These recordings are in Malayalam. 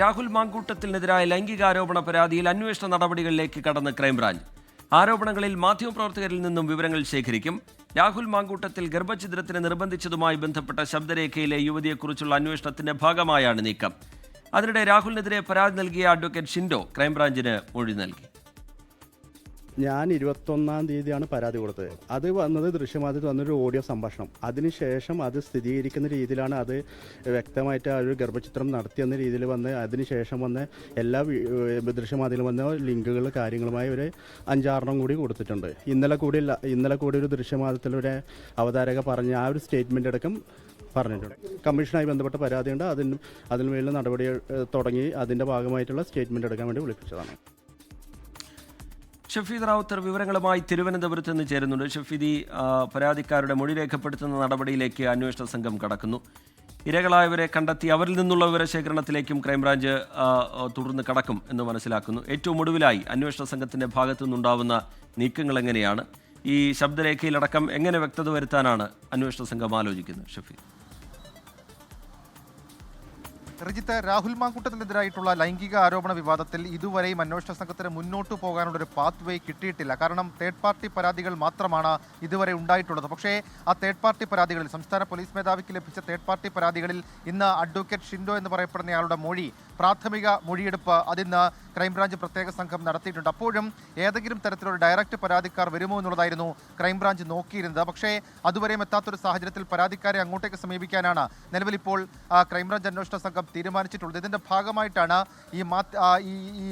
രാഹുൽ മാങ്കൂട്ടത്തിനെതിരായ ലൈംഗികാരോപണ പരാതിയിൽ അന്വേഷണ നടപടികളിലേക്ക് കടന്ന് ക്രൈംബ്രാഞ്ച്. ആരോപണങ്ങളിൽ മാധ്യമപ്രവർത്തകരിൽ നിന്നും വിവരങ്ങൾ ശേഖരിക്കും. രാഹുൽ മാങ്കൂട്ടത്തിൽ ഗർഭഛിദ്രത്തിന് നിർബന്ധിച്ചതുമായി ബന്ധപ്പെട്ട ശബ്ദരേഖയിലെ യുവതിയെക്കുറിച്ചുള്ള അന്വേഷണത്തിന്റെ ഭാഗമായാണ് നീക്കം. അതിനിടെ രാഹുലിനെതിരെ പരാതി നൽകിയ അഡ്വക്കേറ്റ് ഷിൻഡോ ക്രൈംബ്രാഞ്ചിന് മൊഴി നൽകി. ഞാൻ 21-ാം തീയതിയാണ് പരാതി കൊടുത്തത്. അത് വന്നത് ദൃശ്യമാധ്യമത്തിൽ വന്നൊരു ഓഡിയോ സംഭാഷണം. അതിനുശേഷം അത് സ്ഥിരീകരിക്കുന്ന രീതിയിലാണ് അത് വ്യക്തമായിട്ട് ആ ഒരു ഗർഭചിത്രം നടത്തിയെന്ന രീതിയിൽ വന്ന് അതിനുശേഷം വന്ന് എല്ലാ ദൃശ്യമാധ്യമത്തിലും വന്ന ലിങ്കുകൾ കാര്യങ്ങളുമായി ഒരു 5-6 കൂടി കൊടുത്തിട്ടുണ്ട്. ഇന്നലെ കൂടി ഒരു ദൃശ്യമാധ്യമത്തിലൂടെ അവതാരക പറഞ്ഞ ആ ഒരു സ്റ്റേറ്റ്മെൻ്റ് അടക്കം പറഞ്ഞിട്ടുണ്ട്. കമ്മീഷനുമായി ബന്ധപ്പെട്ട പരാതിയുണ്ട്. അതിന് മേലുള്ള നടപടി തുടങ്ങി അതിൻ്റെ ഭാഗമായിട്ടുള്ള സ്റ്റേറ്റ്മെൻ്റ് എടുക്കാൻ വേണ്ടി വിളിപ്പിച്ചതാണ്. ഷഫീദ് റാവുത്തർ വിവരങ്ങളുമായി തിരുവനന്തപുരത്ത് നിന്ന് ചേരുന്നുണ്ട്. ഷഫീദി, പരാതിക്കാരുടെ മൊഴി രേഖപ്പെടുത്തുന്ന നടപടിയിലേക്ക് അന്വേഷണ സംഘം കടക്കുന്നു. ഇരകളായവരെ കണ്ടെത്തി അവരിൽ നിന്നുള്ള വിവരശേഖരണത്തിലേക്കും ക്രൈംബ്രാഞ്ച് തുടർന്ന് കടക്കും എന്ന് മനസ്സിലാക്കുന്നു. ഏറ്റവും ഒടുവിലായി അന്വേഷണ സംഘത്തിന്റെ ഭാഗത്തു നിന്നുണ്ടാവുന്ന നീക്കങ്ങൾ എങ്ങനെയാണ്? ഈ ശബ്ദരേഖയിലടക്കം എങ്ങനെ വ്യക്തത വരുത്താനാണ് അന്വേഷണ സംഘം ആലോചിക്കുന്നത്? ഷഫീദ്, രജിത്ത്, രാഹുൽ മാങ്കൂട്ടത്തിനെതിരായിട്ടുള്ള ലൈംഗിക ആരോപണ വിവാദത്തിൽ ഇതുവരെയും അന്വേഷണ സംഘത്തിന് മുന്നോട്ട് പോകാനുള്ള ഒരു പാത്ത് വേ കിട്ടിയിട്ടില്ല. കാരണം തേർഡ് പാർട്ടി പരാതികൾ മാത്രമാണ് ഇതുവരെ ഉണ്ടായിട്ടുള്ളത്. പക്ഷേ ആ തേർഡ് പാർട്ടി പരാതികളിൽ, സംസ്ഥാന പോലീസ് മേധാവിക്ക് ലഭിച്ച തേർഡ് പാർട്ടി പരാതികളിൽ ഇന്ന് അഡ്വക്കേറ്റ് ഷിൻഡോ എന്ന് പറയപ്പെടുന്നയാളുടെ മൊഴി, പ്രാഥമിക മൊഴിയെടുപ്പ് അതിന്ന് ക്രൈംബ്രാഞ്ച് പ്രത്യേക സംഘം നടത്തിയിട്ടുണ്ട്. അപ്പോഴും ഏതെങ്കിലും തരത്തിലൊരു ഡയറക്റ്റ് പരാതിക്കാർ വരുമോ എന്നുള്ളതായിരുന്നു ക്രൈംബ്രാഞ്ച് നോക്കിയിരുന്നത്. പക്ഷേ അതുവരെയും എത്താത്തൊരു സാഹചര്യത്തിൽ പരാതിക്കാരെ അങ്ങോട്ടേക്ക് സമീപിക്കാനാണ് നിലവിലിപ്പോൾ ക്രൈംബ്രാഞ്ച് അന്വേഷണ സംഘം തീരുമാനിച്ചിട്ടുള്ളത്. ഇതിന്റെ ഭാഗമായിട്ടാണ് ഈ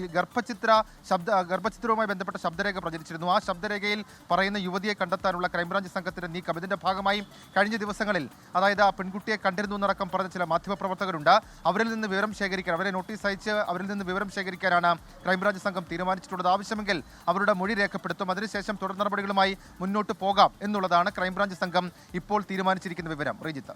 ഗർഭചിത്രവുമായി ബന്ധപ്പെട്ട ശബ്ദരേഖ പ്രചരിച്ചിരുന്നു. ആ ശബ്ദരേഖയിൽ പറയുന്ന യുവതിയെ കണ്ടെത്താനുള്ള ക്രൈംബ്രാഞ്ച് സംഘത്തിന്റെ നീക്കം. ഇതിന്റെ ഭാഗമായി കഴിഞ്ഞ ദിവസങ്ങളിൽ, അതായത് ആ പെൺകുട്ടിയെ കണ്ടിരുന്നു എന്നടക്കം പറഞ്ഞ ചില മാധ്യമപ്രവർത്തകരുണ്ട്. അവരിൽ നിന്ന് വിവരം ശേഖരിക്കാൻ, അവരെ നോട്ടീസ് അയച്ച് അവരിൽ നിന്ന് വിവരം ശേഖരിക്കാനാണ് ക്രൈംബ്രാഞ്ച് സംഘം തീരുമാനിച്ചിട്ടുള്ളത്. ആവശ്യമെങ്കിൽ അവരുടെ മൊഴി രേഖപ്പെടുത്തും. അതിനുശേഷം തുടർ നടപടികളുമായി മുന്നോട്ട് പോകാം എന്നുള്ളതാണ് ക്രൈംബ്രാഞ്ച് സംഘം ഇപ്പോൾ തീരുമാനിച്ചിരിക്കുന്ന വിവരം. റീജിത്ത്.